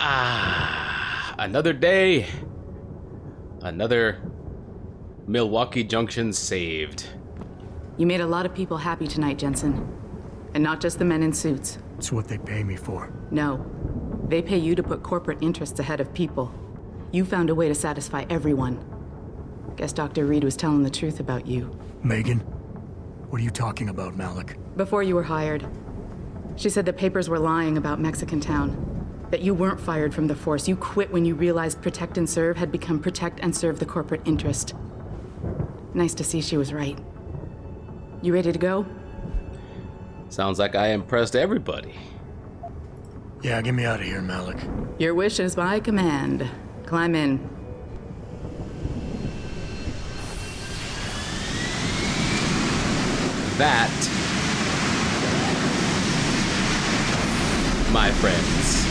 Another day. Another Milwaukee Junction saved. You made a lot of people happy tonight, Jensen. And not just the men in suits. It's what they pay me for. No. They pay you to put corporate interests ahead of people. You found a way to satisfy everyone. Guess Dr. Reed was telling the truth about you. Megan? What are you talking about, Malik? Before you were hired, she said the papers were lying about Mexican Town. That you weren't fired from the force. You quit when you realized Protect and Serve had become Protect and Serve the corporate interest. Nice to see she was right. You ready to go? Sounds like I impressed everybody. Yeah, get me out of here, Malik. Your wish is my command. Climb in. That, my friends,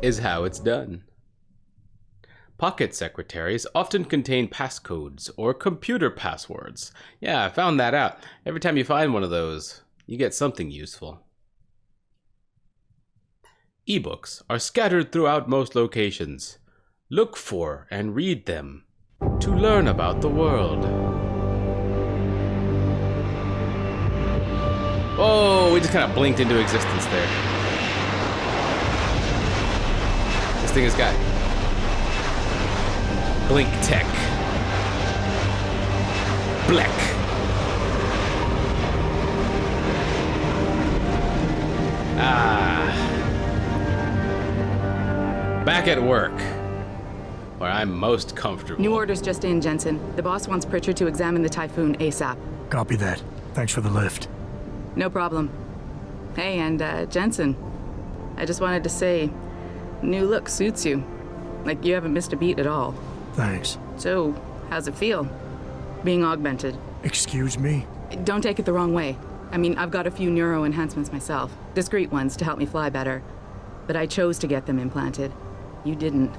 is how it's done. Pocket secretaries often contain passcodes or computer passwords. Yeah, I found that out. Every time you find one of those, you get something useful. Ebooks are scattered throughout most locations. Look for and read them to learn about the world. Oh, we just kind of blinked into existence there. This thing has got blink tech. Black. Back at work, where I'm most comfortable. New orders just in, Jensen. The boss wants Pritchard to examine the Typhoon ASAP. Copy that. Thanks for the lift. No problem. Hey, and Jensen, I just wanted to say, new look suits you. Like you haven't missed a beat at all. Thanks. So, how's it feel? Being augmented? Excuse me? Don't take it the wrong way. I mean, I've got a few neuro enhancements myself. Discreet ones to help me fly better. But I chose to get them implanted. You didn't.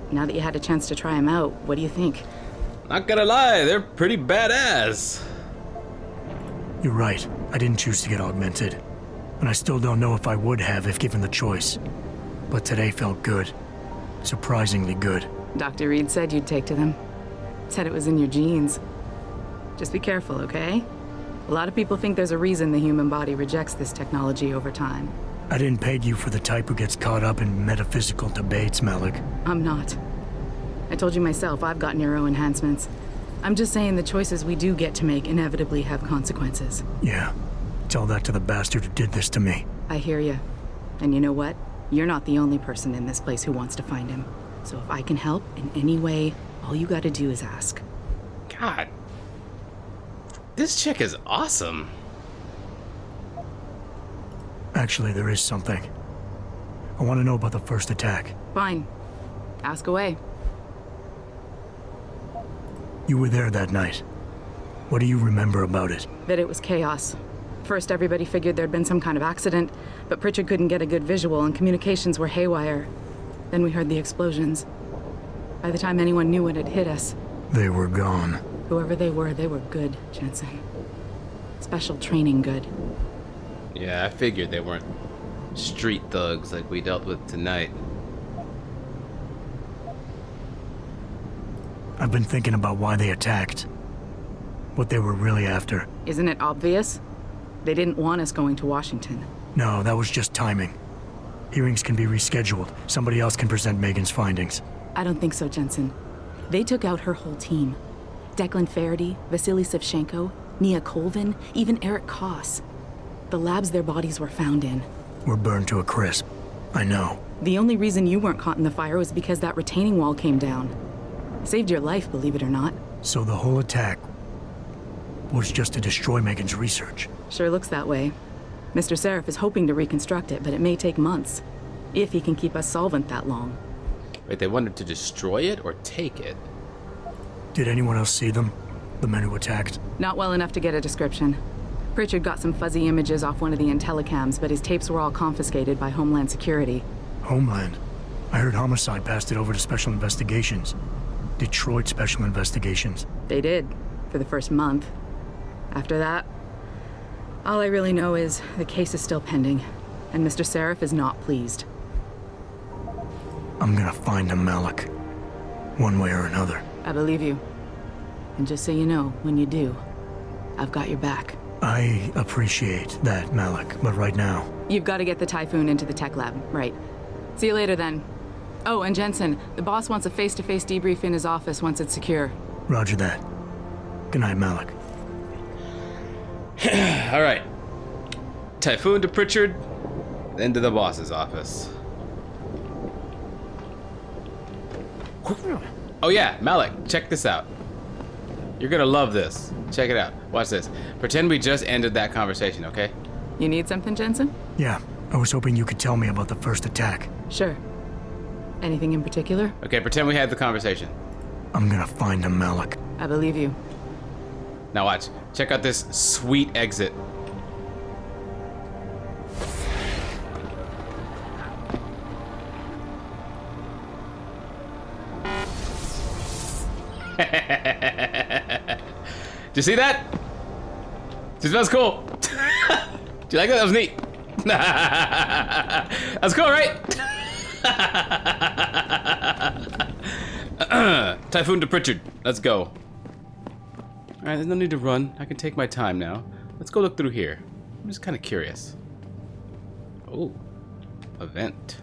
Now that you had a chance to try them out, what do you think? Not gonna lie, they're pretty badass. You're right. I didn't choose to get augmented. And I still don't know if I would have if given the choice. But today felt good. Surprisingly good. Dr. Reed said you'd take to them. Said it was in your genes. Just be careful, okay? A lot of people think there's a reason the human body rejects this technology over time. I didn't peg you for the type who gets caught up in metaphysical debates, Malik. I'm not. I told you myself, I've got neuro enhancements. I'm just saying the choices we do get to make inevitably have consequences. Yeah. Tell that to the bastard who did this to me. I hear you. And you know what? You're not the only person in this place who wants to find him. So if I can help in any way, all you gotta do is ask. God. This chick is awesome. Actually, there is something. I want to know about the first attack. Fine. Ask away. You were there that night. What do you remember about it? That it was chaos. First, everybody figured there'd been some kind of accident, but Pritchard couldn't get a good visual and communications were haywire. Then we heard the explosions. By the time anyone knew what had hit us... They were gone. Whoever they were good, Jensen. Special training good. Yeah, I figured they weren't street thugs like we dealt with tonight. I've been thinking about why they attacked. What they were really after. Isn't it obvious? They didn't want us going to Washington. No, that was just timing. Hearings can be rescheduled. Somebody else can present Megan's findings. I don't think so, Jensen. They took out her whole team. Declan Faraday, Vasily Savchenko, Nia Colvin, even Eric Koss. The labs their bodies were found in. We're burned to a crisp. I know. The only reason you weren't caught in the fire was because that retaining wall came down. Saved your life, believe it or not. So the whole attack was just to destroy Megan's research. Sure looks that way. Mr. Sarif is hoping to reconstruct it, but it may take months. If he can keep us solvent that long. Wait, they wanted to destroy it or take it? Did anyone else see them? The men who attacked? Not well enough to get a description. Pritchard got some fuzzy images off one of the Intellicams, but his tapes were all confiscated by Homeland Security. Homeland? I heard Homicide passed it over to Special Investigations. Detroit Special Investigations. They did, for the first month. After that, all I really know is the case is still pending, and Mr. Sarif is not pleased. I'm gonna find him, Malik. One way or another. I believe you. And just so you know, when you do, I've got your back. I appreciate that, Malik, but right now... You've got to get the Typhoon into the tech lab, right. See you later then. Oh, and Jensen, the boss wants a face-to-face debrief in his office once it's secure. Roger that. Good night, Malik. All right. Typhoon to Pritchard, then to the boss's office. Oh yeah, Malik, check this out. You're gonna love this. Check it out. Watch this. Pretend we just ended that conversation, okay? You need something, Jensen? Yeah, I was hoping you could tell me about the first attack. Sure. Anything in particular? Okay, pretend we had the conversation. I'm gonna find him, Malik. I believe you. Now watch. Check out this sweet exit. Did you see that? This smells cool. Do you like that? That was neat. That's cool, right? Typhoon to Pritchard. Let's go. All right, there's no need to run. I can take my time now. Let's go look through here. I'm just kind of curious. Oh, a vent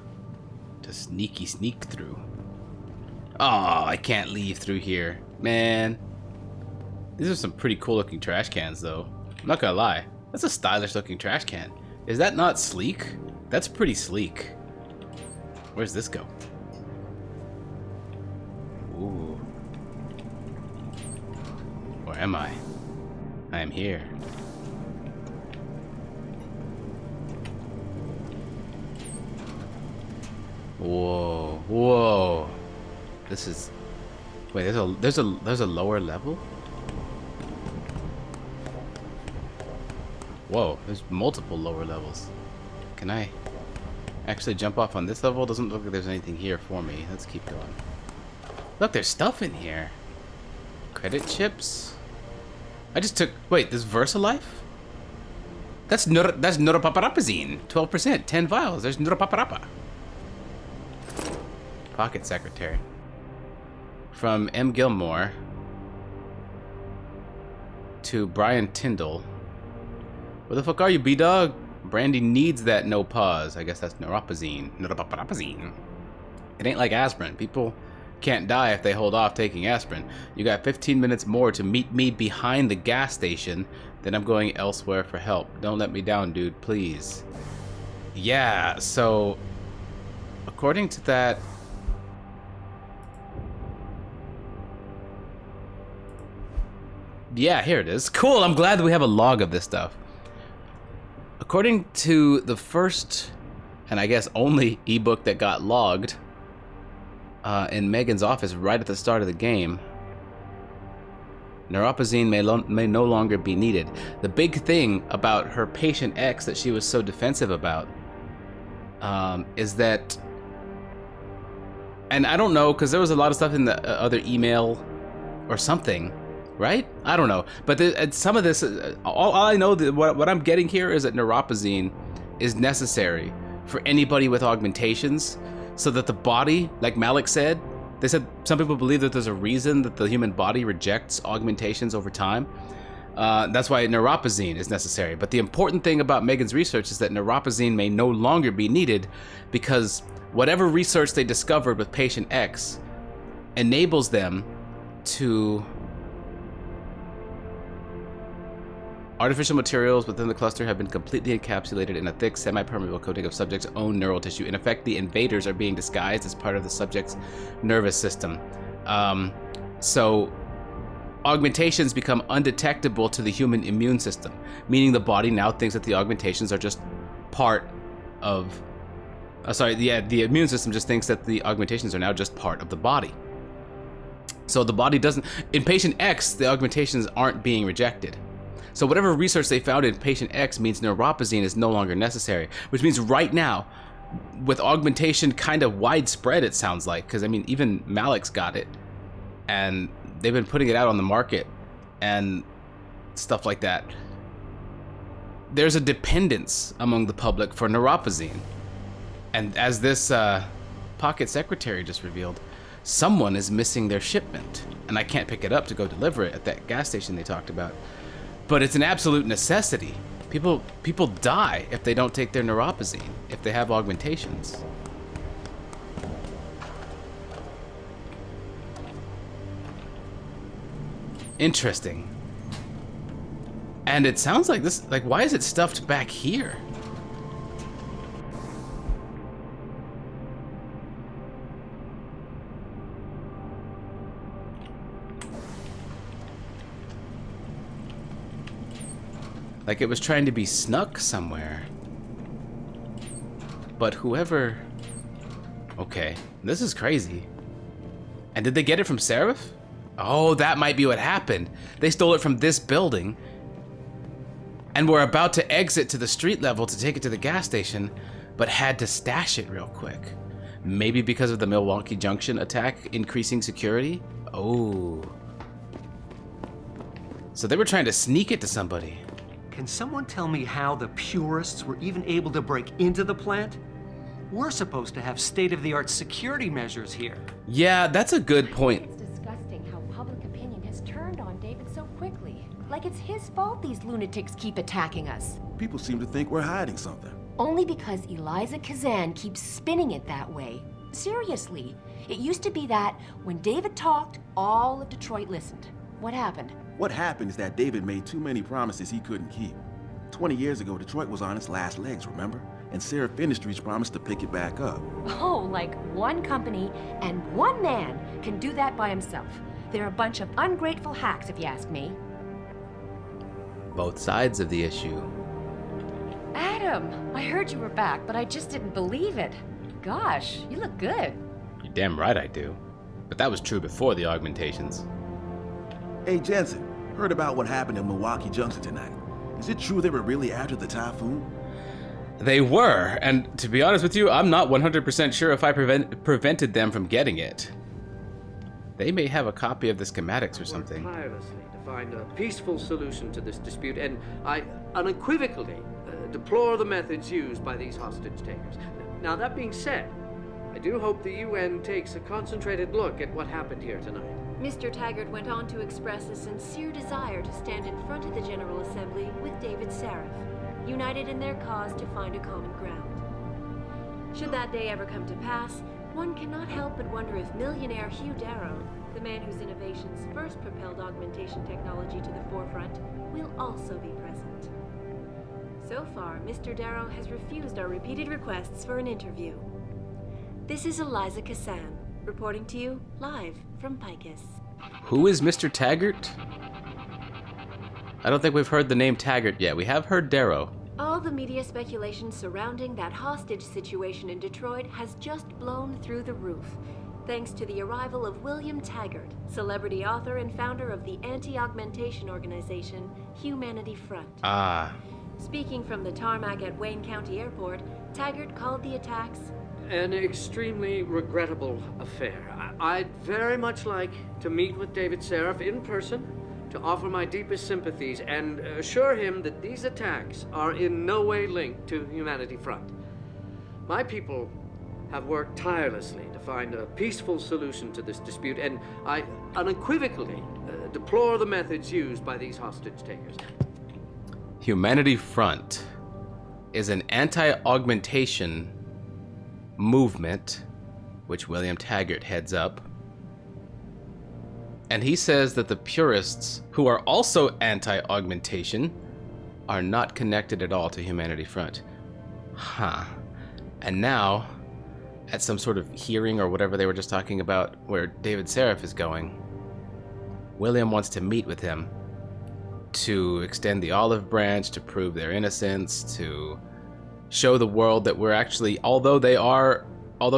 to sneak through. Oh, I can't leave through here, man. These are some pretty cool looking trash cans, though. I'm not gonna lie. That's a stylish looking trash can. Is that not sleek? That's pretty sleek. Where's this go? Ooh. Where am I? I am here. Whoa, whoa. This is... Wait, there's a lower level? Whoa, there's multiple lower levels. Can I actually jump off on this level? Doesn't look like there's anything here for me. Let's keep going. Look, there's stuff in here. Credit chips? I just took... Wait, this VersaLife? That's Neuropaparapazine. 12%, 10 vials. There's Neuropaparapa. Pocket secretary. From M. Gilmore to Brian Tyndall. Where the fuck are you, B-Dog? Brandy needs that no pause. I guess that's neuropazine. Neuropaparapazine. It ain't like aspirin. People can't die if they hold off taking aspirin. You got 15 minutes more to meet me behind the gas station, then I'm going elsewhere for help. Don't let me down, dude, please. Yeah, so according to that... Yeah, here it is. Cool, I'm glad that we have a log of this stuff. According to the first, and I guess only, ebook that got logged in Megan's office right at the start of the game, neuropazine may no longer be needed. The big thing about her patient X that she was so defensive about is that, and I don't know, because there was a lot of stuff in the other email or something, right? I don't know, but some of this, all I know, that what I'm getting here is that neuropazine is necessary for anybody with augmentations, so that the body, like Malik said, they said some people believe that there's a reason that the human body rejects augmentations over time. That's why neuropazine is necessary. But the important thing about Megan's research is that neuropazine may no longer be needed, because whatever research they discovered with patient X enables them to... Artificial materials within the cluster have been completely encapsulated in a thick, semi-permeable coating of subject's own neural tissue. In effect, the invaders are being disguised as part of the subject's nervous system. So augmentations become undetectable to the human immune system, meaning the body now thinks that the augmentations are just part of... the immune system just thinks that the augmentations are now just part of the body. So the body doesn't... In patient X, the augmentations aren't being rejected. So whatever research they found in patient X means neuropazine is no longer necessary, which means right now, with augmentation kind of widespread, it sounds like, because I mean, even Malik's got it, and they've been putting it out on the market, and stuff like that. There's a dependence among the public for neuropozyne. And as this pocket secretary just revealed, someone is missing their shipment. And I can't pick it up to go deliver it at that gas station they talked about. But it's an absolute necessity. People die if they don't take their neuropozyne, if they have augmentations. Interesting. And it sounds like this, like, why is it stuffed back here? Like it was trying to be snuck somewhere. But whoever... Okay, this is crazy. And did they get it from Sarif? Oh, that might be what happened. They stole it from this building and were about to exit to the street level to take it to the gas station, but had to stash it real quick. Maybe because of the Milwaukee Junction attack increasing security? Oh. So they were trying to sneak it to somebody. Can someone tell me how the purists were even able to break into the plant? We're supposed to have state-of-the-art security measures here. Yeah, that's a good point. It's disgusting how public opinion has turned on David so quickly. Like it's his fault these lunatics keep attacking us. People seem to think we're hiding something. Only because Eliza Kazan keeps spinning it that way. Seriously, it used to be that when David talked, all of Detroit listened. What happened? What happened is that David made too many promises he couldn't keep. 20 years ago, Detroit was on its last legs, remember? And Sarif Industries promised to pick it back up. Oh, like one company and one man can do that by himself. They're a bunch of ungrateful hacks, if you ask me. Both sides of the issue. Adam, I heard you were back, but I just didn't believe it. Gosh, you look good. You're damn right I do. But that was true before the augmentations. Hey, Jensen, heard about what happened in Milwaukee Junction tonight. Is it true they were really after the typhoon? They were, and to be honest with you, I'm not 100% sure if I prevented them from getting it. They may have a copy of the schematics or something. Tirelessly to find a peaceful solution to this dispute, and I unequivocally deplore the methods used by these hostage takers. Now, that being said, I do hope the UN takes a concentrated look at what happened here tonight. Mr. Taggart went on to express a sincere desire to stand in front of the General Assembly with David Sarif, united in their cause to find a common ground. Should that day ever come to pass, one cannot help but wonder if millionaire Hugh Darrow, the man whose innovations first propelled augmentation technology to the forefront, will also be present. So far, Mr. Darrow has refused our repeated requests for an interview. This is Eliza Kazan, reporting to you live from Picus. Who is Mr. Taggart? I don't think we've heard the name Taggart yet. We have heard Darrow. All the media speculation surrounding that hostage situation in Detroit has just blown through the roof, thanks to the arrival of William Taggart, celebrity author and founder of the anti-augmentation organization Humanity Front. Ah. Speaking from the tarmac at Wayne County Airport, Taggart called the attacks An extremely regrettable affair. I'd very much like to meet with David Sarif in person to offer my deepest sympathies and assure him that these attacks are in no way linked to Humanity Front. My people have worked tirelessly to find a peaceful solution to this dispute, and I unequivocally deplore the methods used by these hostage takers. Humanity Front is an anti-augmentation movement, which William Taggart heads up. And he says that the purists, who are also anti-augmentation, are not connected at all to Humanity Front. Huh. And now, at some sort of hearing or whatever they were just talking about, where David Sarif is going, William wants to meet with him to extend the olive branch, to prove their innocence, to show the world that we're actually, although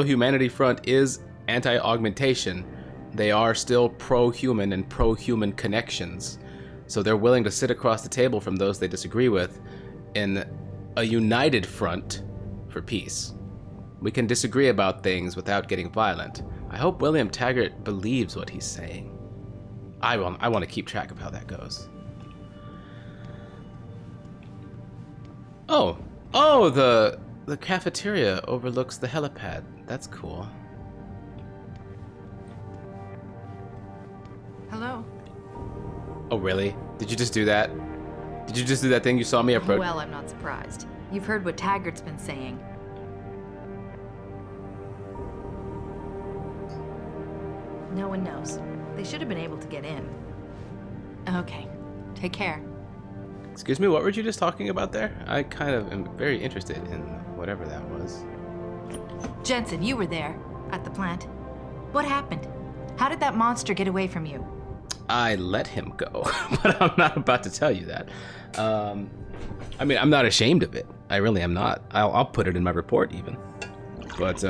Humanity Front is anti-augmentation, they are still pro-human and pro-human connections. So they're willing to sit across the table from those they disagree with in a united front for peace. We can disagree about things without getting violent. I hope William Taggart believes what he's saying. I want to keep track of how that goes. Oh, the cafeteria overlooks the helipad. That's cool. Hello. Oh, really? Did you just do that? Did you just do that thing you saw me approach? Well, I'm not surprised. You've heard what Taggart's been saying. No one knows. They should have been able to get in. Okay. Take care. Excuse me, what were you just talking about there? I kind of am very interested in whatever that was. Jensen, you were there. At the plant. What happened? How did that monster get away from you? I let him go, but I'm not about to tell you that. I mean, I'm not ashamed of it. I really am not. I'll put it in my report even. But,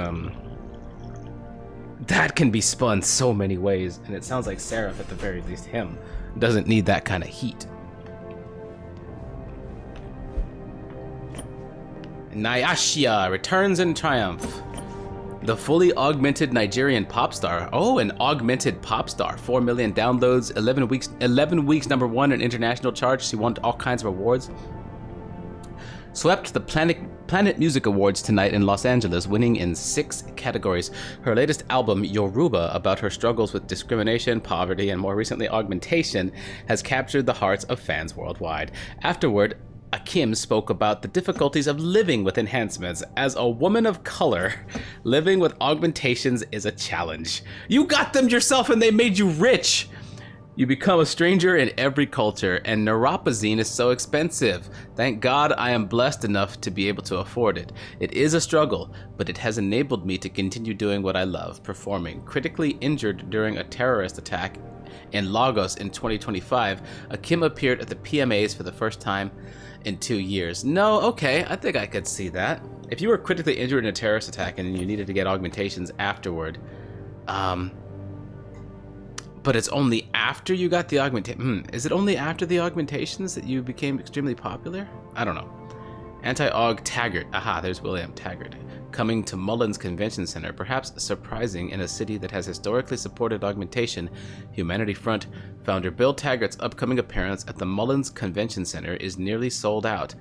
that can be spun so many ways, and it sounds like Sarif, at the very least him, doesn't need that kind of heat. Nyasha returns in triumph. The fully augmented Nigerian pop star. Oh, an augmented pop star. 4 million downloads, 11 weeks #1 in international charts. She won all kinds of awards. Swept the Planet Music Awards tonight in Los Angeles, winning in 6 categories. Her latest album, Yoruba, about her struggles with discrimination, poverty, and more recently augmentation, has captured the hearts of fans worldwide. Afterward, Akim spoke about the difficulties of living with enhancements. As a woman of color, living with augmentations is a challenge. You got them yourself and they made you rich! You become a stranger in every culture, and neuropazine is so expensive. Thank God I am blessed enough to be able to afford it. It is a struggle, but it has enabled me to continue doing what I love, performing. Critically injured during a terrorist attack in Lagos in 2025, Akim appeared at the PMAs for the first time in 2 years. No, okay, I think I could see that. If you were critically injured in a terrorist attack and you needed to get augmentations afterward, but it's only after you got the augmentation. Is it only after the augmentations that you became extremely popular? I don't know. Anti-Aug Taggart. Aha, there's William Taggart. Coming to Mullins Convention Center, perhaps surprising in a city that has historically supported augmentation. Humanity Front founder Bill Taggart's upcoming appearance at the Mullins Convention Center is nearly sold out.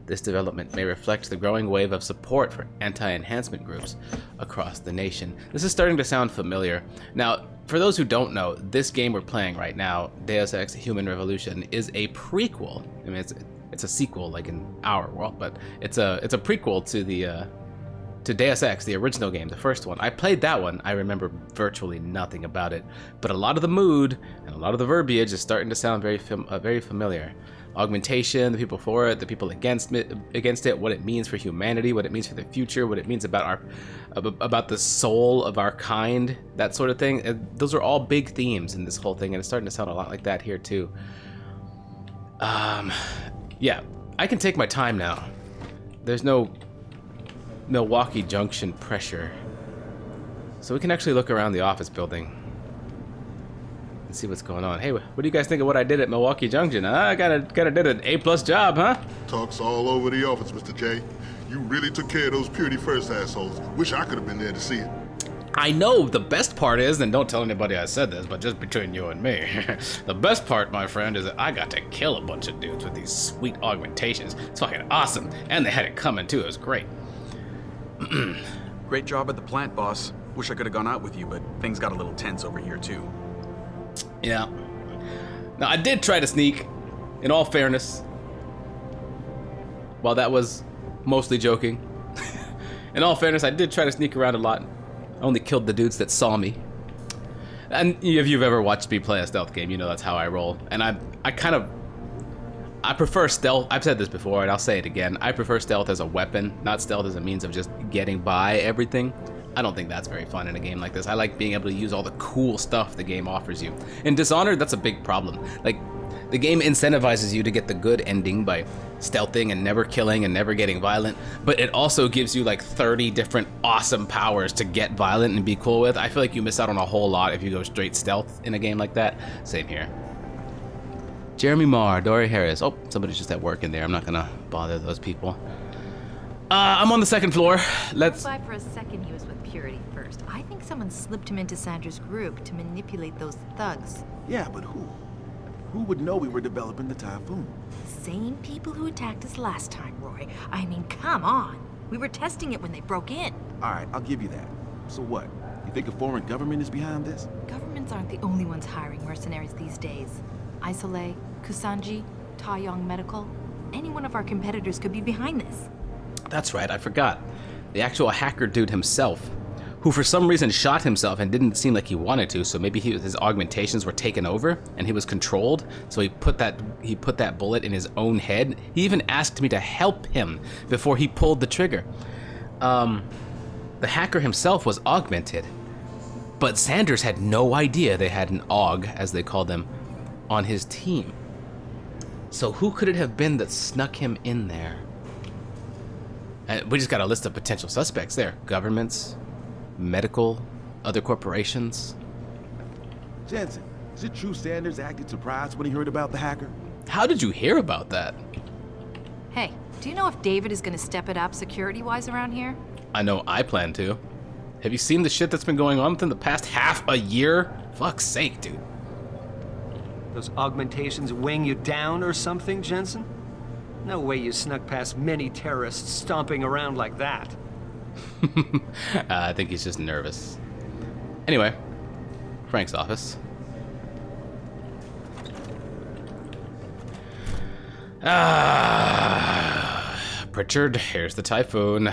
This development may reflect the growing wave of support for anti-enhancement groups across the nation. This is starting to sound familiar. Now, for those who don't know, this game we're playing right now, Deus Ex Human Revolution, is a prequel. I mean, it's a sequel, like in our world, but it's a prequel to the to Deus Ex, the original game, the first one. I played that one. I remember virtually nothing about it, but a lot of the mood and a lot of the verbiage is starting to sound very familiar. Augmentation, the people for it, the people against it, what it means for humanity, what it means for the future, what it means about the soul of our kind, that sort of thing. Those are all big themes in this whole thing, and it's starting to sound a lot like that here too. Yeah, I can take my time now. There's no Milwaukee Junction pressure, so we can actually look around the office building and see what's going on. Hey, what do you guys think of what I did at Milwaukee Junction? Huh? I gotta did an A+ job, huh? Talks all over the office, Mr. J. You really took care of those Purity First assholes. Wish I could have been there to see it. I know the best part is, and don't tell anybody I said this, but just between you and me, the best part, my friend, is that I got to kill a bunch of dudes with these sweet augmentations. It's fucking awesome, and they had it coming too. It was great. Great job at the plant, boss. Wish I could have gone out with you, but things got a little tense over here too. Yeah. Now, I did try to sneak, in all fairness. While that was mostly joking. In all fairness, I did try to sneak around a lot. I only killed the dudes that saw me. And if you've ever watched me play a stealth game, you know that's how I roll. And I prefer stealth. I've said this before, and I'll say it again. I prefer stealth as a weapon, not stealth as a means of just getting by everything. I don't think that's very fun in a game like this. I like being able to use all the cool stuff the game offers you. In Dishonored, that's a big problem. Like, the game incentivizes you to get the good ending by stealthing and never killing and never getting violent, but it also gives you like 30 different awesome powers to get violent and be cool with. I feel like you miss out on a whole lot if you go straight stealth in a game like that. Same here. Jeremy Marr, Dory Harris. Oh, somebody's just at work in there. I'm not gonna bother those people. I'm on the second floor. Let's... Why for a second he was with Purity First. I think someone slipped him into Sandra's group to manipulate those thugs. Yeah, but who? Who would know we were developing the Typhoon? Same people who attacked us last time, Roy. I mean, come on. We were testing it when they broke in. All right, I'll give you that. So what? You think a foreign government is behind this? Governments aren't the only ones hiring mercenaries these days. Isolé, Kusanji, Taeyong Medical. Any one of our competitors could be behind this. That's right, I forgot. The actual hacker dude himself, who for some reason shot himself and didn't seem like he wanted to, so maybe his augmentations were taken over and he was controlled, so he put that bullet in his own head. He even asked me to help him before he pulled the trigger. The hacker himself was augmented, but Sanders had no idea they had an aug, as they called them, on his team. So who could it have been that snuck him in there? And we just got a list of potential suspects there. Governments, medical, other corporations. Jensen, is it true Sanders acted surprised when he heard about the hacker? How did you hear about that? Hey, do you know if David is going to step it up security-wise around here? I know I plan to. Have you seen the shit that's been going on within the past half a year? Fuck's sake, dude. Those augmentations weighing you down or something, Jensen? No way you snuck past many terrorists stomping around like that. I think he's just nervous. Anyway, Frank's office. Pritchard, here's the Typhoon.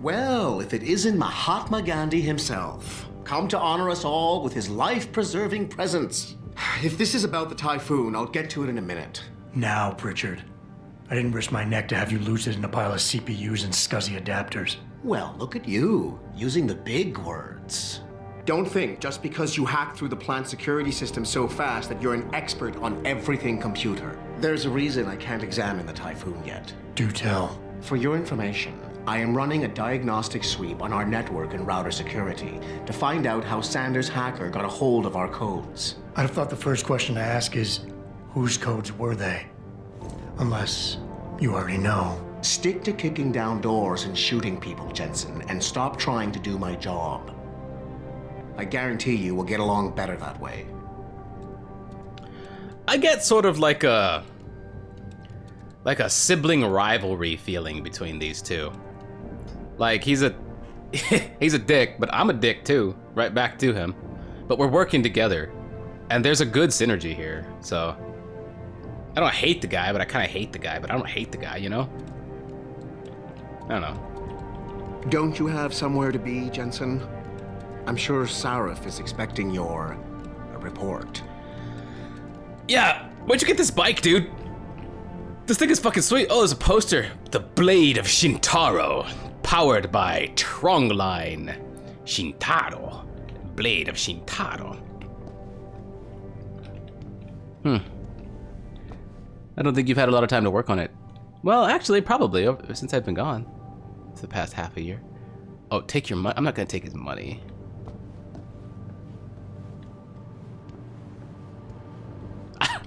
Well, if it isn't Mahatma Gandhi himself, come to honor us all with his life-preserving presence. If this is about the Typhoon, I'll get to it in a minute. Now, Pritchard. I didn't risk my neck to have you lose it in a pile of CPUs and scuzzy adapters. Well, look at you, using the big words. Don't think just because you hacked through the plant security system so fast that you're an expert on everything computer. There's a reason I can't examine the Typhoon yet. Do tell. For your information, I am running a diagnostic sweep on our network and router security to find out how Sanders' hacker got a hold of our codes. I'd have thought the first question to ask is, whose codes were they? Unless you already know. Stick to kicking down doors and shooting people, Jensen, and stop trying to do my job. I guarantee you we'll get along better that way. I get sort of like a sibling rivalry feeling between these two. Like he's a he's a dick, but I'm a dick too, right back to him. But we're working together, and there's a good synergy here. So I don't hate the guy, but I kind of hate the guy, but I don't hate the guy, you know? I don't know. Don't you have somewhere to be, Jensen? I'm sure Sarif is expecting your report. Yeah, where'd you get this bike, dude? This thing is fucking sweet. Oh, there's a poster. The Blade of Shintaro, powered by Trongline. Shintaro. Blade of Shintaro. I don't think you've had a lot of time to work on it. Well, actually, probably, since I've been gone. For the past half a year. Oh, take your money. I'm not gonna take his money.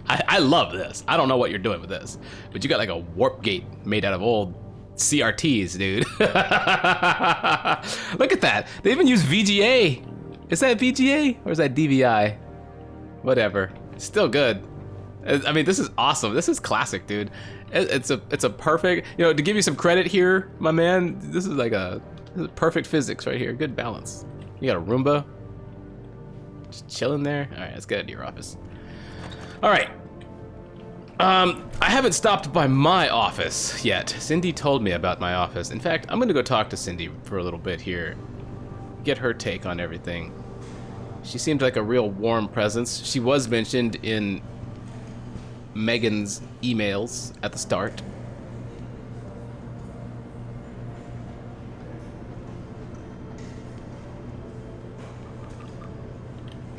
I love this. I don't know what you're doing with this, but you got like a warp gate made out of old CRTs, dude. Look at that. They even use VGA. Is that VGA or is that DVI? Whatever. It's still good. I mean, this is awesome. This is classic, dude. It's a perfect, you know, to give you some credit here, my man, this is perfect physics right here. Good balance. You got a Roomba. Just chilling there. All right, let's get into your office. All right. I haven't stopped by my office yet. Cindy told me about my office. In fact, I'm gonna go talk to Cindy for a little bit here. Get her take on everything. She seemed like a real warm presence. She was mentioned in Megan's emails at the start.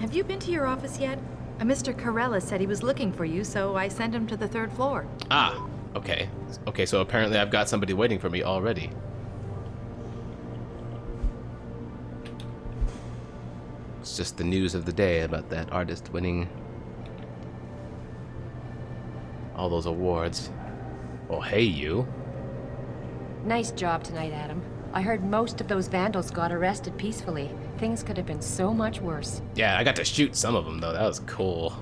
Have you been to your office yet? Mr. Carella said he was looking for you, so I sent him to the 3rd floor. Ah, okay. Okay, so apparently I've got somebody waiting for me already. It's just the news of the day about that artist winning all those awards. Oh, hey, you. Nice job tonight, Adam. I heard most of those vandals got arrested peacefully. Things could have been so much worse. Yeah, I got to shoot some of them, though. That was cool.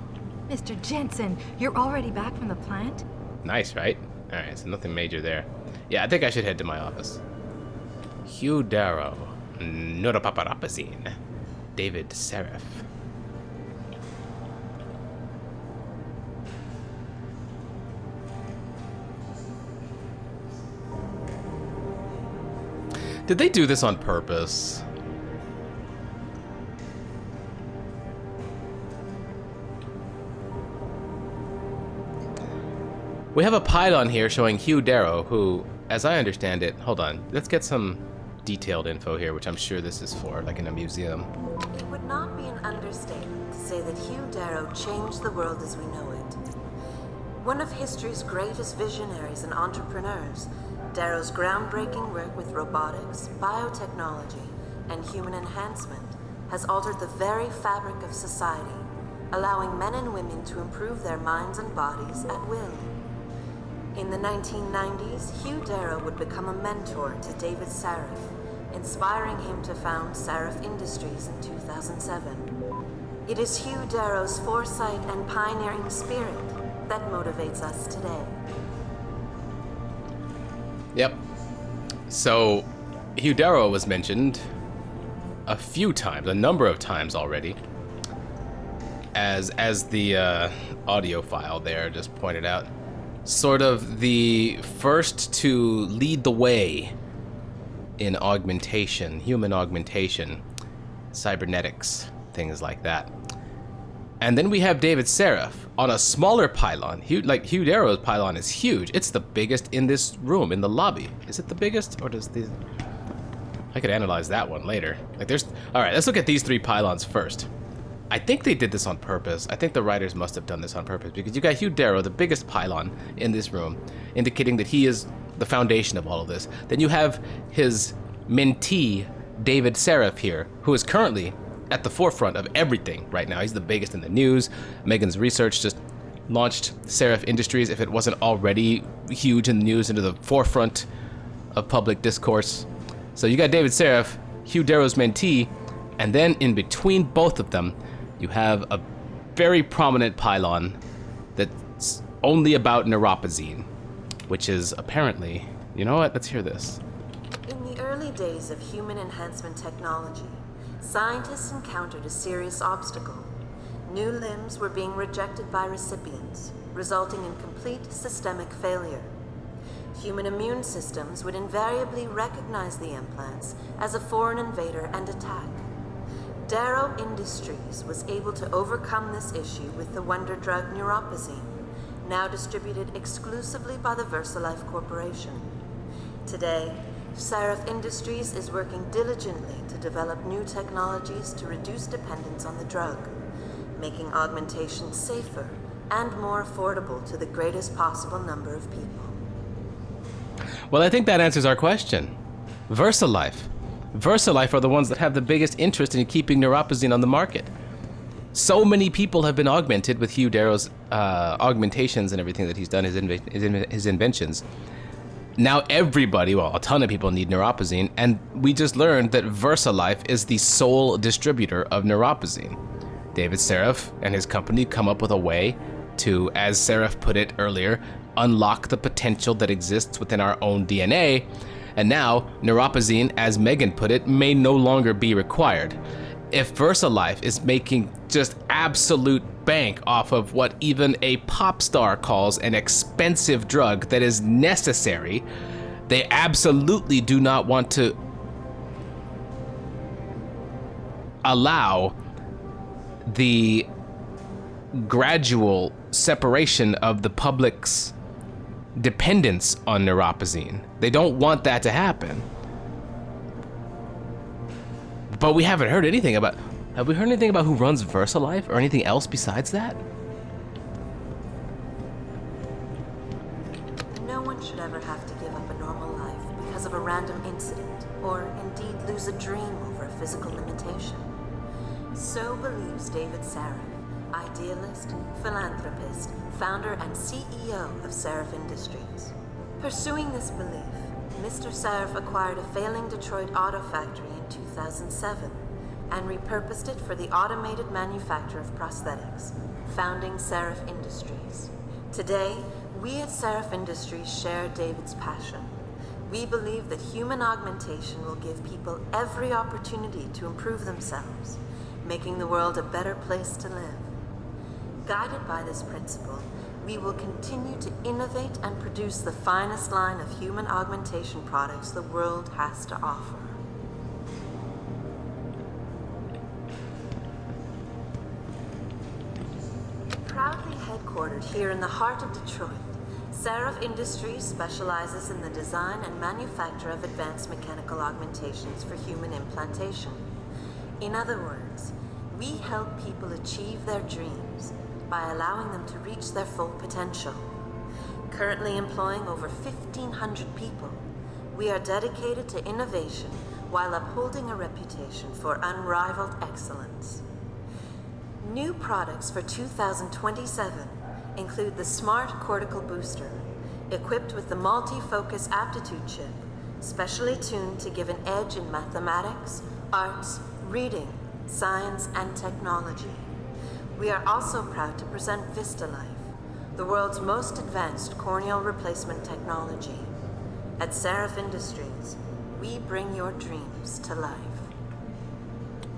Mr. Jensen, you're already back from the plant? Nice, right? Alright, so nothing major there. Yeah, I think I should head to my office. Hugh Darrow. Neuropaparazine. David Sarif. Did they do this on purpose? We have a pylon here showing Hugh Darrow, who, as I understand it, hold on, let's get some detailed info here, which I'm sure this is for, like in a museum. It would not be an understatement to say that Hugh Darrow changed the world as we know it. One of history's greatest visionaries and entrepreneurs, Darrow's groundbreaking work with robotics, biotechnology, and human enhancement has altered the very fabric of society, allowing men and women to improve their minds and bodies at will. In the 1990s, Hugh Darrow would become a mentor to David Sarif, inspiring him to found Sarif Industries in 2007. It is Hugh Darrow's foresight and pioneering spirit that motivates us today. Yep. So, Hugh Darrow was mentioned a few times, a number of times already, as the audio file there just pointed out. Sort of the first to lead the way in augmentation, human augmentation, cybernetics, things like that. And then we have David Sarif on a smaller pylon. Hugh Darrow's pylon is huge. It's the biggest in this room, in the lobby. Is it the biggest, or does the... I could analyze that one later. All right, let's look at these three pylons first. I think they did this on purpose. I think the writers must have done this on purpose, because you got Hugh Darrow, the biggest pylon in this room, indicating that he is the foundation of all of this. Then you have his mentee, David Sarif here, who is currently at the forefront of everything right now. He's the biggest in the news. Megan's Research just launched Sarif Industries, if it wasn't already huge in the news, into the forefront of public discourse. So you got David Sarif, Hugh Darrow's mentee, and then in between both of them, you have a very prominent pylon that's only about neuropazine, which is apparently... You know what? Let's hear this. In the early days of human enhancement technology, scientists encountered a serious obstacle. New limbs were being rejected by recipients, resulting in complete systemic failure. Human immune systems would invariably recognize the implants as a foreign invader and attack. Darrow Industries was able to overcome this issue with the wonder drug neuropazine, now distributed exclusively by the VersaLife Corporation. Today, Sarif Industries is working diligently to develop new technologies to reduce dependence on the drug, making augmentation safer and more affordable to the greatest possible number of people. Well, I think that answers our question. VersaLife. VersaLife are the ones that have the biggest interest in keeping neuropazine on the market. So many people have been augmented with Hugh Darrow's augmentations and everything that he's done, his inventions. Now everybody, well, a ton of people need neuropazine, and we just learned that VersaLife is the sole distributor of neuropazine. David Sarif and his company come up with a way to, as Sarif put it earlier, unlock the potential that exists within our own DNA, and now neuropazine, as Megan put it, may no longer be required. If VersaLife is making just absolute bank off of what even a pop star calls an expensive drug that is necessary, they absolutely do not want to allow the gradual separation of the public's dependence on neuropazine. They don't want that to happen. But we haven't heard anything about... Have we heard anything about who runs VersaLife or anything else besides that? No one should ever have to give up a normal life because of a random incident, or indeed lose a dream over a physical limitation. So believes David Sarif, idealist, philanthropist, founder and CEO of Sarif Industries. Pursuing this belief, Mr. Sarif acquired a failing Detroit auto factory in 2007 and repurposed it for the automated manufacture of prosthetics, founding Sarif Industries. Today, we at Sarif Industries share David's passion. We believe that human augmentation will give people every opportunity to improve themselves, making the world a better place to live. Guided by this principle, we will continue to innovate and produce the finest line of human augmentation products the world has to offer. Proudly headquartered here in the heart of Detroit, Sarif Industries specializes in the design and manufacture of advanced mechanical augmentations for human implantation. In other words, we help people achieve their dreams by allowing them to reach their full potential. Currently employing over 1,500 people, we are dedicated to innovation while upholding a reputation for unrivaled excellence. New products for 2027 include the Smart Cortical Booster, equipped with the multi-focus aptitude chip, specially tuned to give an edge in mathematics, arts, reading, science, and technology. We are also proud to present VistaLife, the world's most advanced corneal replacement technology. At Sarif Industries, we bring your dreams to life.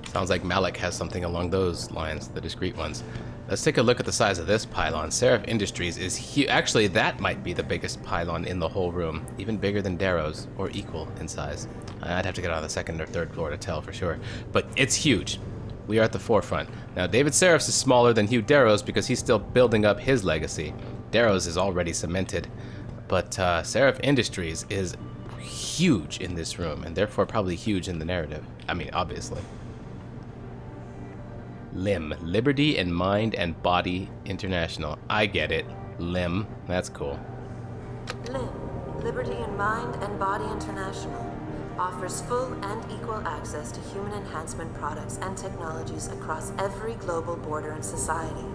Sounds like Malik has something along those lines, the discrete ones. Let's take a look at the size of this pylon. Sarif Industries is huge. Actually, that might be the biggest pylon in the whole room, even bigger than Darrow's, or equal in size. I'd have to get on the second or third floor to tell for sure, but it's huge. We are at the forefront. Now, David Sarif's is smaller than Hugh Darrow's because he's still building up his legacy. Darrow's is already cemented, but Sarif Industries is huge in this room, and therefore probably huge in the narrative. I mean, obviously. LIM, Liberty and Mind and Body International. I get it. LIM, that's cool. LIM, Liberty and Mind and Body International, offers full and equal access to human enhancement products and technologies across every global border and society.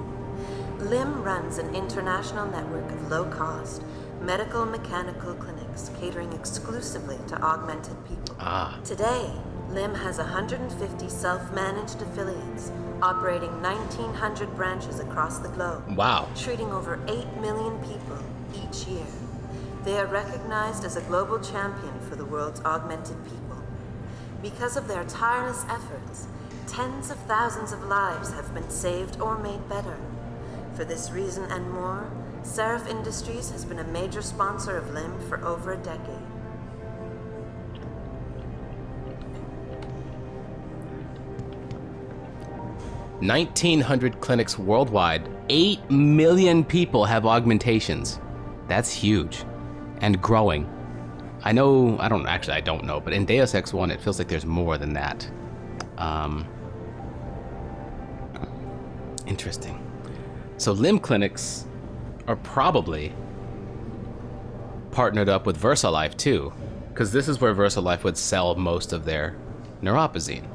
LIM runs an international network of low-cost, medical mechanical clinics catering exclusively to augmented people. Today, LIM has 150 self-managed affiliates, operating 1,900 branches across the globe. Wow. Treating over 8 million people each year. They are recognized as a global champion for the world's augmented people. Because of their tireless efforts, tens of thousands of lives have been saved or made better. For this reason and more, Sarif Industries has been a major sponsor of LIM for over a decade. $1,900 clinics worldwide. 8 million people have augmentations. That's huge. And growing. I don't know, but in Deus Ex 1 it feels like there's more than that. Interesting. So LIM clinics are probably partnered up with VersaLife too, because this is where VersaLife would sell most of their neuropozyne.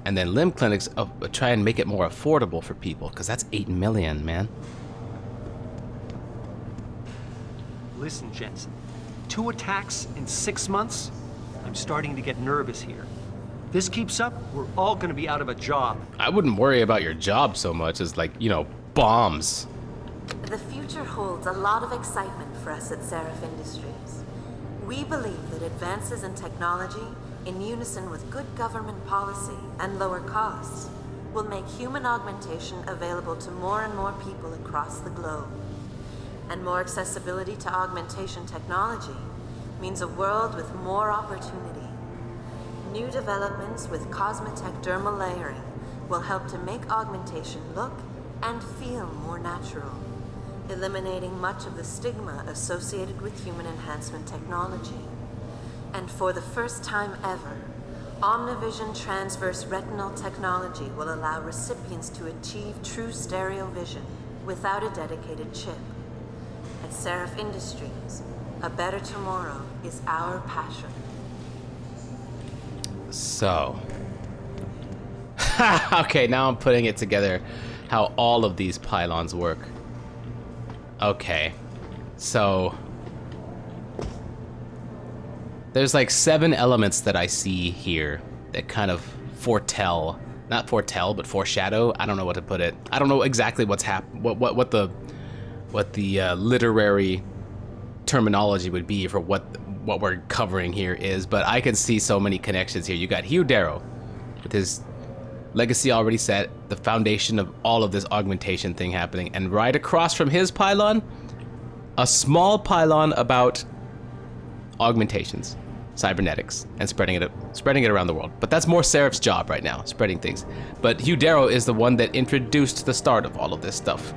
And then LIM clinics try and make it more affordable for people, because that's 8 million, man. Listen, Jensen. 2 attacks in 6 months? I'm starting to get nervous here. This keeps up, we're all gonna be out of a job. I wouldn't worry about your job so much as, like, bombs. The future holds a lot of excitement for us at Sarif Industries. We believe that advances in technology, in unison with good government policy and lower costs, will make human augmentation available to more and more people across the globe. And more accessibility to augmentation technology means a world with more opportunity. New developments with Cosmetech dermal layering will help to make augmentation look and feel more natural, eliminating much of the stigma associated with human enhancement technology. And for the first time ever, Omnivision transverse retinal technology will allow recipients to achieve true stereo vision without a dedicated chip. At Sarif Industries, a better tomorrow is our passion. So, okay, now I'm putting it together how all of these pylons work. Okay, so there's like 7 elements that I see here that kind of foretell not foretell, but foreshadow. I don't know what to put it. I don't know exactly what's what the literary terminology would be for what we're covering here is, but I can see so many connections here. You got Hugh Darrow with his legacy already set, the foundation of all of this augmentation thing happening, and right across from his pylon, a small pylon about augmentations, cybernetics, and spreading it around the world. But that's more Sarif's job right now, spreading things. But Hugh Darrow is the one that introduced the start of all of this stuff.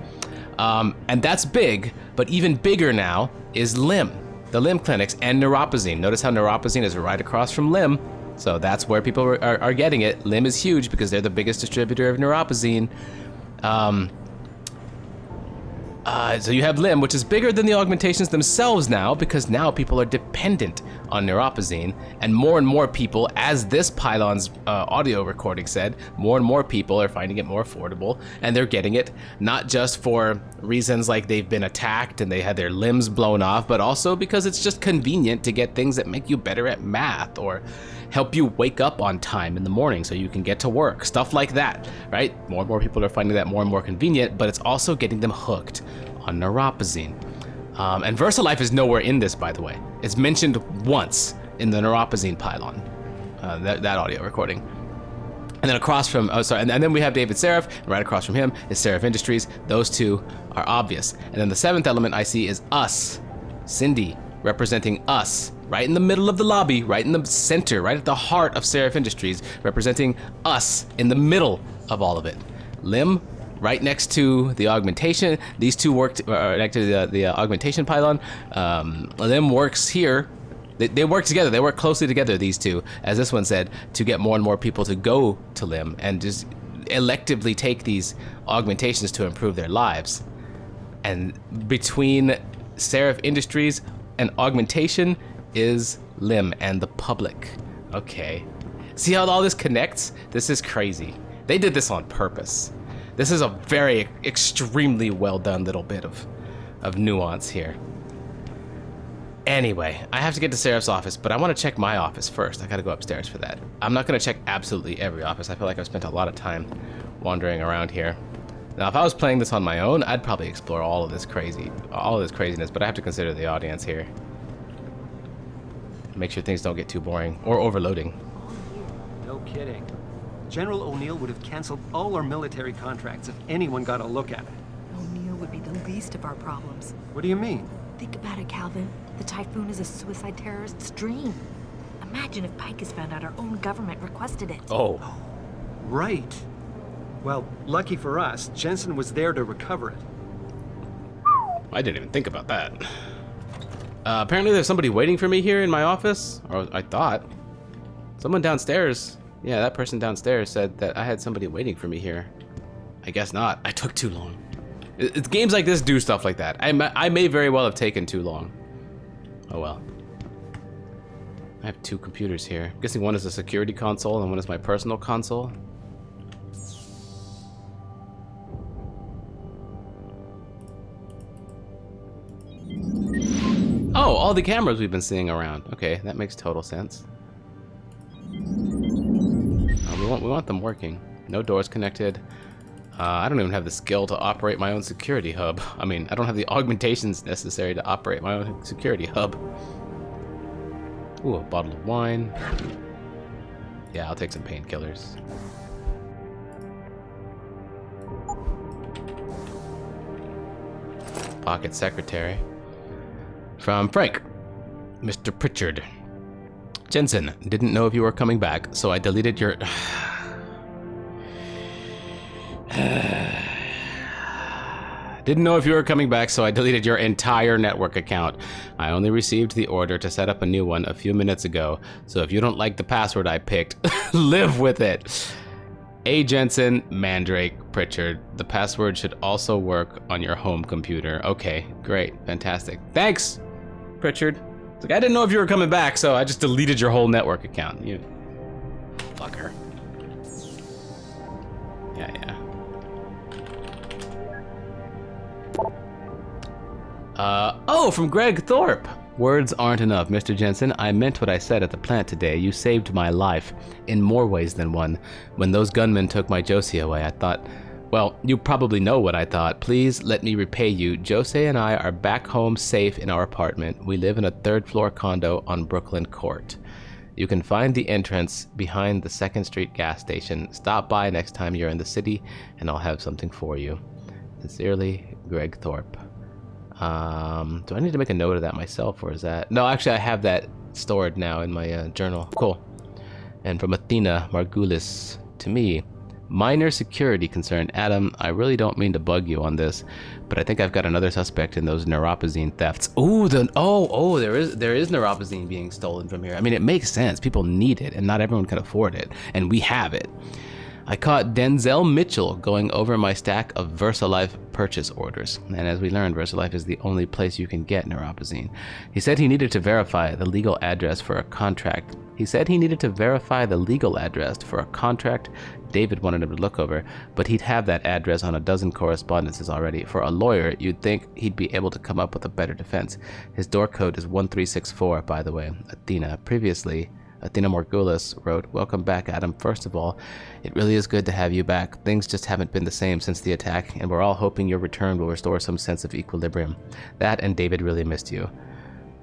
And that's big, but even bigger now is LIM, the LIM clinics, and neuropozyne. Notice how neuropozyne is right across from LIM, so that's where people are getting it. LIM is huge because they're the biggest distributor of neuropozyne. So you have LIM, which is bigger than the augmentations themselves now, because now people are dependent on neuropozyne, and more people, as this pylon's audio recording said, more and more people are finding it more affordable, and they're getting it not just for reasons like they've been attacked and they had their limbs blown off, but also because it's just convenient to get things that make you better at math or help you wake up on time in the morning so you can get to work, stuff like that, right? More and more people are finding that more and more convenient, but it's also getting them hooked on neuropozyne. And VersaLife is nowhere in this, by the way. It's mentioned once in the neuropozyne pylon, that audio recording. And then across from, and then we have David Sarif, and right across from him is Sarif Industries. Those two are obvious. And then the seventh element I see is us, Cindy, representing us, right in the middle of the lobby, right in the center, right at the heart of Sarif Industries, representing us in the middle of all of it. LIM, right next to the augmentation. These two worked next to the augmentation pylon. LIM works here. They work together. They work closely together, these two, as this one said, to get more and more people to go to LIM and just electively take these augmentations to improve their lives. And between Sarif Industries and augmentation is LIM and the public. Okay. See how all this connects? This is crazy. They did this on purpose. This is a very extremely well done little bit of nuance here. Anyway, I have to get to Sarif's office, but I want to check my office first. I gotta go upstairs for that. I'm not gonna check absolutely every office. I feel like I've spent a lot of time wandering around here. Now, if I was playing this on my own, I'd probably explore all of this craziness, but I have to consider the audience here. Make sure things don't get too boring or overloading. No kidding. General O'Neill would have canceled all our military contracts if anyone got a look at it. O'Neill would be the least of our problems. What do you mean? Think about it, Calvin. The Typhoon is a suicide terrorist's dream. Imagine if Pike has found out our own government requested it. Oh. Right. Well, lucky for us, Jensen was there to recover it. I didn't even think about that. Apparently there's somebody waiting for me here in my office, or I thought. Someone downstairs. Yeah, that person downstairs said that I had somebody waiting for me here. I guess not. I took too long. Games like this do stuff like that. I may very well have taken too long. Oh well. I have two computers here. I'm guessing one is a security console and one is my personal console. Oh, all the cameras we've been seeing around. Okay, that makes total sense. We want them working. No doors connected. I don't even have the skill to operate my own security hub. I mean, I don't have the augmentations necessary to operate my own security hub. Ooh, a bottle of wine. Yeah, I'll take some painkillers. Pocket secretary. From Frank. Mr. Pritchard. Jensen, didn't know if you were coming back, so I deleted your... Didn't know if you were coming back, so I deleted your entire network account. I only received the order to set up a new one a few minutes ago, so if you don't like the password I picked, live with it. A. Jensen, Mandrake, Pritchard. The password should also work on your home computer. Okay, great, fantastic. Thanks, Pritchard. It's like, I didn't know if you were coming back, so I just deleted your whole network account. You fucker. Yeah. Oh, from Greg Thorpe. Words aren't enough, Mr. Jensen. I meant what I said at the plant today. You saved my life, in more ways than one. When those gunmen took my Josie away, I thought, well, you probably know what I thought. Please let me repay you. Jose and I are back home safe in our apartment. We live in a third-floor condo on Brooklyn Court. You can find the entrance behind the 2nd Street gas station. Stop by next time you're in the city, and I'll have something for you. Sincerely, Greg Thorpe. Do I need to make a note of that myself, or is that... No, actually, I have that stored now in my journal. Cool. And from Athena Margulis to me, minor security concern. Adam, I really don't mean to bug you on this, but I think I've got another suspect in those neuropozyne thefts. Ooh, there is neuropozyne being stolen from here. I mean, it makes sense. People need it, and not everyone can afford it, and we have it. I caught Denzel Mitchell going over my stack of VersaLife purchase orders, and as we learned, VersaLife is the only place you can get neuropozyne. He said he needed to verify the legal address for a contract. David wanted him to look over, but he'd have that address on a dozen correspondences already. For a lawyer, you'd think he'd be able to come up with a better defense. His door code is 1364, by the way. Athena. Previously, Athena Morgulis wrote, "Welcome back, Adam. First of all, it really is good to have you back. Things just haven't been the same since the attack, and we're all hoping your return will restore some sense of equilibrium. That and David really missed you.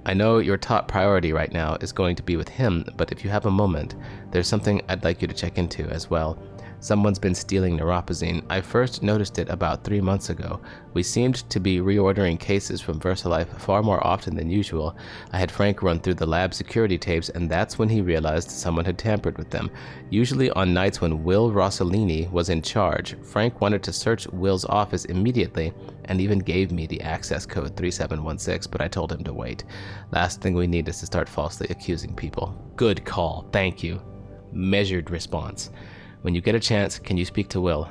I know your top priority right now is going to be with him, but if you have a moment, there's something I'd like you to check into as well. Someone's been stealing neuropozyne. I first noticed it about 3 months ago. We seemed to be reordering cases from VersaLife far more often than usual. I had Frank run through the lab security tapes, and that's when he realized someone had tampered with them. Usually on nights when Will Rossellini was in charge, Frank wanted to search Will's office immediately and even gave me the access code 3716, but I told him to wait. Last thing we need is to start falsely accusing people." Good call. Thank you. Measured response. When you get a chance, can you speak to Will?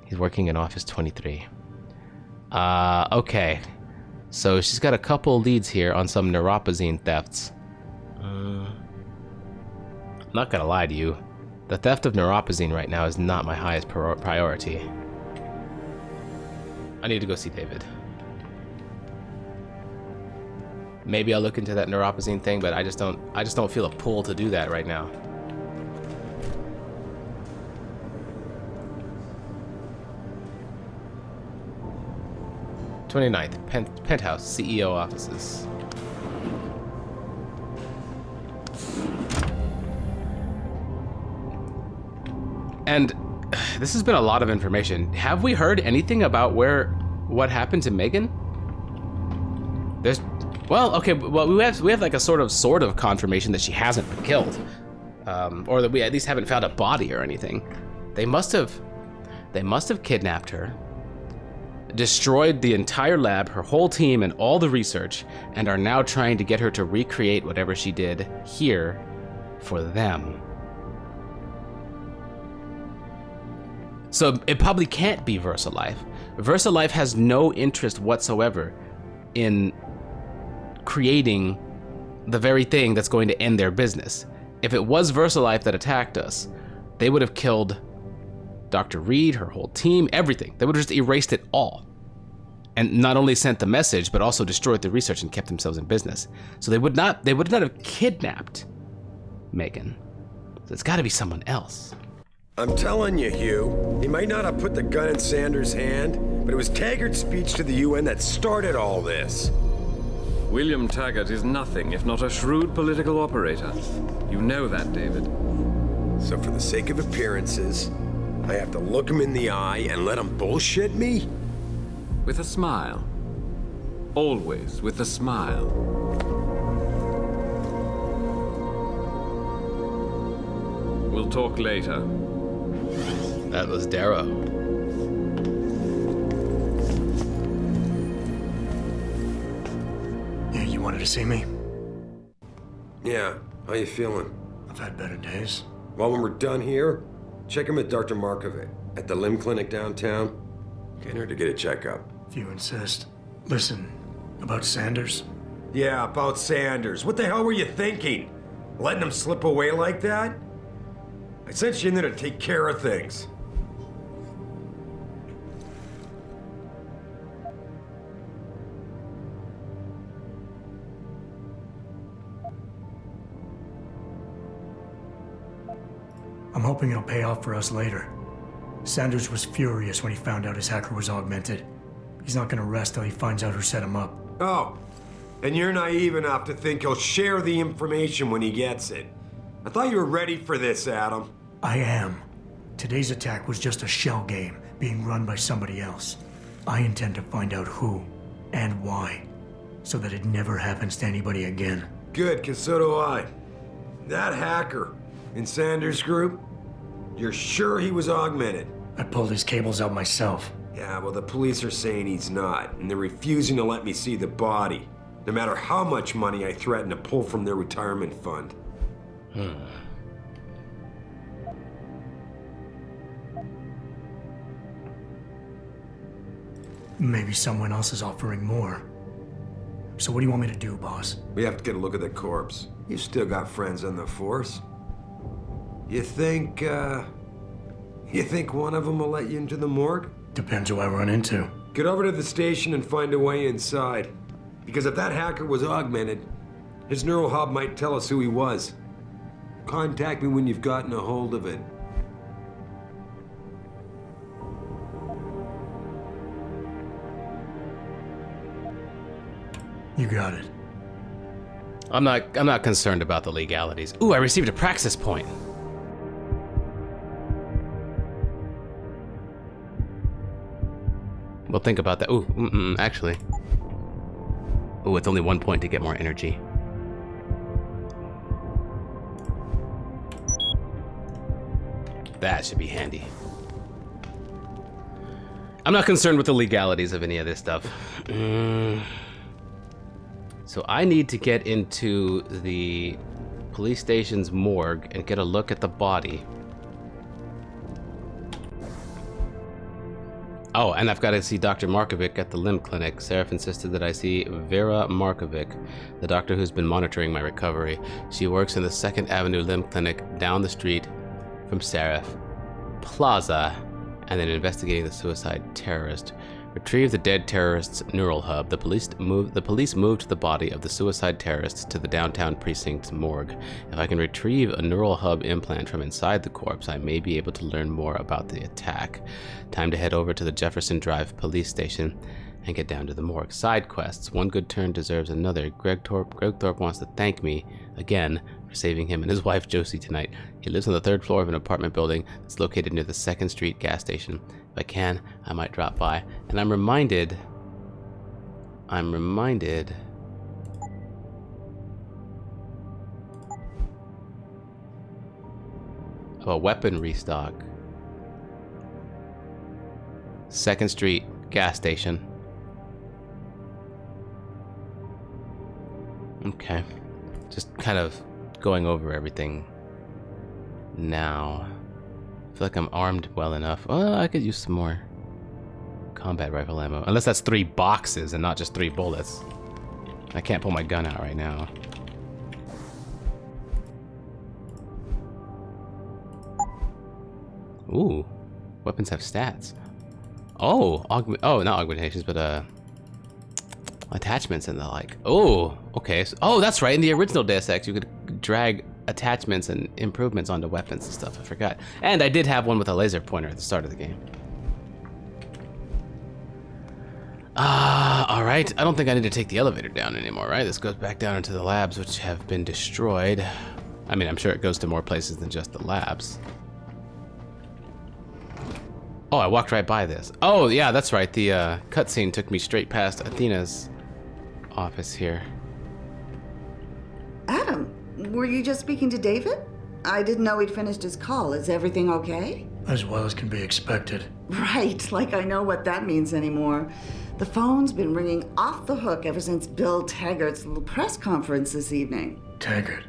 He's working in Office 23. Okay. So she's got a couple leads here on some neuropozyne thefts. I'm not gonna lie to you. The theft of neuropozyne right now is not my highest priority. I need to go see David. Maybe I'll look into that neuropozyne thing, but I just don't feel a pull to do that right now. 29th, Penthouse, CEO offices. And this has been a lot of information. Have we heard anything about what happened to Megan? We have like a sort of confirmation that she hasn't been killed, or that we at least haven't found a body or anything. They must have kidnapped her, destroyed the entire lab, her whole team, and all the research, and are now trying to get her to recreate whatever she did here for them. So it probably can't be VersaLife. VersaLife has no interest whatsoever in creating the very thing that's going to end their business. If it was VersaLife that attacked us, they would have killed Dr. Reed, her whole team, everything. They would have just erased it all. And not only sent the message, but also destroyed the research and kept themselves in business. So they would not have kidnapped Megan. So it's gotta be someone else. I'm telling you, Hugh, he might not have put the gun in Sanders' hand, but it was Taggart's speech to the UN that started all this. William Taggart is nothing if not a shrewd political operator. You know that, David. So for the sake of appearances, I have to look him in the eye and let him bullshit me? With a smile. Always with a smile. We'll talk later. That was Darrow. Yeah, you wanted to see me? Yeah, how you feeling? I've had better days. Well, when we're done here, check him with Dr. Markovic at the limb clinic downtown. Can't hurt to get a checkup. If you insist. Listen, about Sanders? Yeah, about Sanders. What the hell were you thinking? Letting him slip away like that? I sent you in there to take care of things. I'm hoping it'll pay off for us later. Sanders was furious when he found out his hacker was augmented. He's not gonna rest till he finds out who set him up. Oh, and you're naive enough to think he'll share the information when he gets it. I thought you were ready for this, Adam. I am. Today's attack was just a shell game being run by somebody else. I intend to find out who and why, so that it never happens to anybody again. Good, because so do I. That hacker in Sanders' group, you're sure he was augmented? I pulled his cables out myself. Yeah, well, the police are saying he's not, and they're refusing to let me see the body, no matter how much money I threaten to pull from their retirement fund. Maybe someone else is offering more. So what do you want me to do, boss? We have to get a look at the corpse. You've still got friends on the force. You think one of them will let you into the morgue? Depends who I run into. Get over to the station and find a way inside. Because if that hacker was augmented, his neural hub might tell us who he was. Contact me when you've gotten a hold of it. You got it. I'm not concerned about the legalities. Ooh, I received a praxis point. Well, think about that. Ooh, actually. Ooh, it's only 1 point to get more energy. That should be handy. I'm not concerned with the legalities of any of this stuff. So I need to get into the police station's morgue and get a look at the body. Oh, and I've got to see Dr. Markovic at the limb clinic. Sarif insisted that I see Vera Markovic, the doctor who's been monitoring my recovery. She works in the 2nd Avenue limb clinic down the street from Sarif Plaza, and then investigating the suicide terrorist. Retrieve the dead terrorist's neural hub. The police moved the body of the suicide terrorist to the downtown precinct morgue. If I can retrieve a neural hub implant from inside the corpse, I may be able to learn more about the attack. Time to head over to the Jefferson Drive police station and get down to the morgue. Side quests. One good turn deserves another. Greg Thorpe wants to thank me again for saving him and his wife Josie tonight. He lives on the 3rd floor of an apartment building that's located near the 2nd Street gas station. If I can, I might drop by. And I'm reminded of a weapon restock. 2nd Street gas station. Okay. Just kind of going over everything now. I feel like I'm armed well enough. Oh, I could use some more combat rifle ammo. Unless that's 3 boxes and not just 3 bullets. I can't pull my gun out right now. Ooh. Weapons have stats. Oh, not augmentations, but attachments and the like. Oh, okay. So, oh, that's right. In the original Deus Ex, you could drag attachments and improvements onto weapons and stuff. I forgot. And I did have one with a laser pointer at the start of the game. All right. I don't think I need to take the elevator down anymore, right? This goes back down into the labs, which have been destroyed. I mean, I'm sure it goes to more places than just the labs. Oh, I walked right by this. Oh, yeah, that's right. The cutscene took me straight past Athena's office here. Adam, were you just speaking to David? I didn't know he'd finished his call. Is everything okay? As well as can be expected. Right, like I know what that means anymore. The phone's been ringing off the hook ever since Bill Taggart's little press conference this evening. Taggart.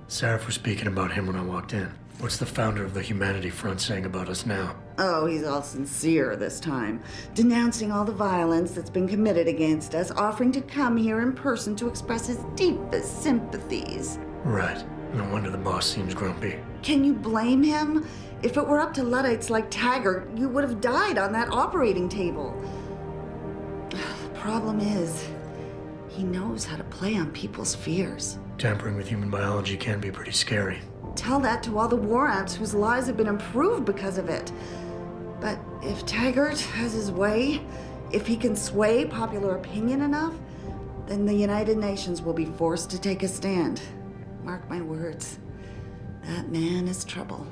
Sarif was speaking about him when I walked in. What's the founder of the Humanity Front saying about us now? Oh, he's all sincere this time, denouncing all the violence that's been committed against us, offering to come here in person to express his deepest sympathies. Right. No wonder the boss seems grumpy. Can you blame him? If it were up to Luddites like Taggart, you would have died on that operating table. The problem is, he knows how to play on people's fears. Tampering with human biology can be pretty scary. tell that to all the war amps whose lives have been improved because of it. But if Taggart has his way, if he can sway popular opinion enough, then the United Nations will be forced to take a stand. Mark my words. That man is trouble.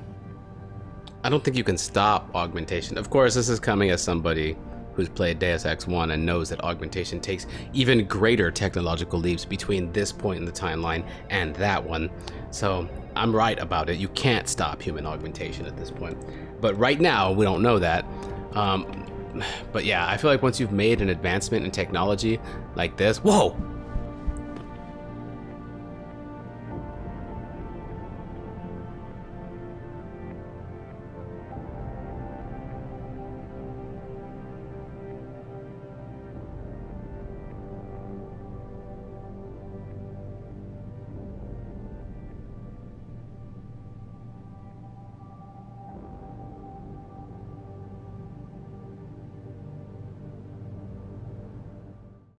I don't think you can stop augmentation. Of course, this is coming as somebody who's played Deus Ex 1 and knows that augmentation takes even greater technological leaps between this point in the timeline and that one. So I'm right about it. You can't stop human augmentation at this point. But right now, we don't know that. But yeah, I feel like once you've made an advancement in technology like this, whoa!